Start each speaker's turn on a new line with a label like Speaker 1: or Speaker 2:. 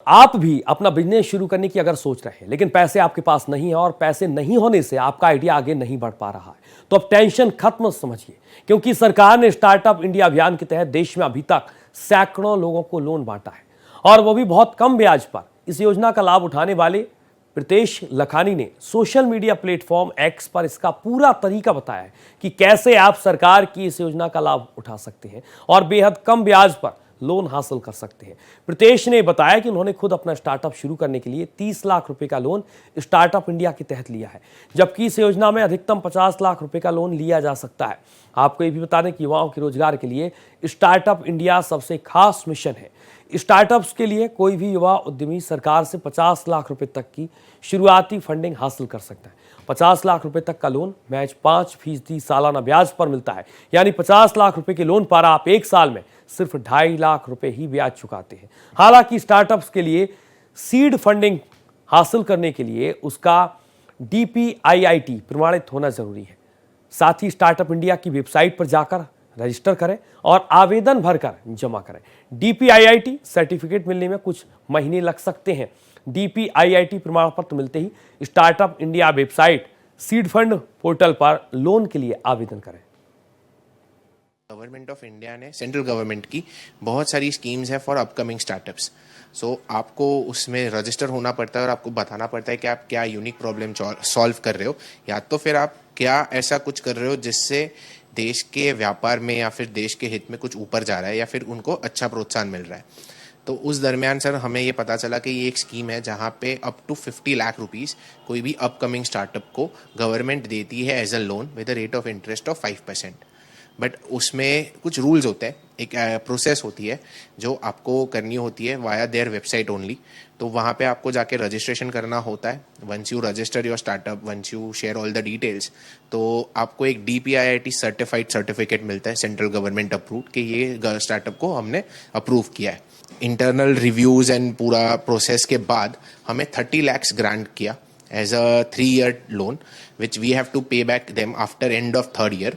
Speaker 1: आप भी अपना बिजनेस शुरू करने की अगर सोच रहे हैं लेकिन पैसे आपके पास नहीं है और पैसे नहीं होने से आपका आइडिया आगे नहीं बढ़ पा रहा है, तो अब टेंशन खत्म समझिए, क्योंकि सरकार ने स्टार्टअप इंडिया अभियान के तहत देश में अभी तक सैकड़ों लोगों को लोन बांटा है और वो भी बहुत कम ब्याज पर। इस योजना का लाभ उठाने वाले प्रीतेश लखानी ने सोशल मीडिया प्लेटफॉर्म एक्स पर इसका पूरा तरीका बताया है कि कैसे आप सरकार की इस योजना का लाभ उठा सकते हैं और बेहद कम ब्याज पर लोन हासिल कर सकते हैं। प्रीतेश ने बताया कि उन्होंने खुद अपना स्टार्टअप शुरू करने के लिए 30 लाख रुपए का लोन स्टार्टअप इंडिया के तहत लिया है, जबकि इस योजना में अधिकतम 50 लाख रुपए का लोन लिया जा सकता है। आपको ये भी बता दें कि युवाओं के रोजगार के लिए स्टार्टअप इंडिया सबसे खास मिशन है। स्टार्टअप्स के लिए कोई भी युवा उद्यमी सरकार से 50 लाख रुपए तक की शुरुआती फंडिंग हासिल कर सकता है। 50 लाख रुपए तक का लोन मैच 5% सालाना ब्याज पर मिलता है, यानी 50 लाख रुपए के लोन पर आप एक साल में सिर्फ 2.5 लाख रुपए ही ब्याज चुकाते हैं। हालांकि स्टार्टअप्स के लिए सीड फंडिंग हासिल करने के लिए उसका DPIIT प्रमाणित होना जरूरी है। साथ ही स्टार्टअप इंडिया की वेबसाइट पर जाकर रजिस्टर करें और आवेदन भरकर जमा करें। DPIIT सर्टिफिकेट मिलने में कुछ महीने लग सकते हैं। DPIIT प्रमाण पत्र मिलते ही startup India website seed fund portal पर लोन के लिए आवेदन करें।
Speaker 2: गवर्नमेंट ऑफ इंडिया ने सेंट्रल गवर्नमेंट की बहुत सारी स्कीम्स है फॉर अपकमिंग स्टार्टअप्स। सो आपको उसमें रजिस्टर होना पड़ता है और आपको बताना पड़ता है कि आप क्या यूनिक प्रॉब्लम सॉल्व कर रहे हो, या तो फिर आप क्या ऐसा कुछ कर रहे हो जिससे देश के व्यापार में या फिर देश के हित में कुछ ऊपर जा रहा है या फिर उनको अच्छा प्रोत्साहन मिल रहा है। तो उस दरमियान सर हमें ये पता चला कि ये एक स्कीम है जहाँ पे अप टू 50 लाख रुपीस कोई भी अपकमिंग स्टार्टअप को गवर्नमेंट देती है as a loan with a rate of interest of 5%। But उसमें कुछ रूल्स होते हैं, एक प्रोसेस होती है जो आपको करनी होती है वाया देयर वेबसाइट ओनली। तो वहाँ पे आपको जाके रजिस्ट्रेशन करना होता है। Once you register your startup, once you share all the details, तो आपको एक DPIIT सर्टिफाइड सर्टिफिकेट मिलता है, सेंट्रल गवर्नमेंट अप्रूव्ड, कि ये स्टार्टअप को हमने अप्रूव किया है। इंटरनल रिव्यूज़ एंड पूरा प्रोसेस के बाद हमें 30 lakhs ग्रांट किया as a 3-year loan which we have to pay back them after end of 3rd year।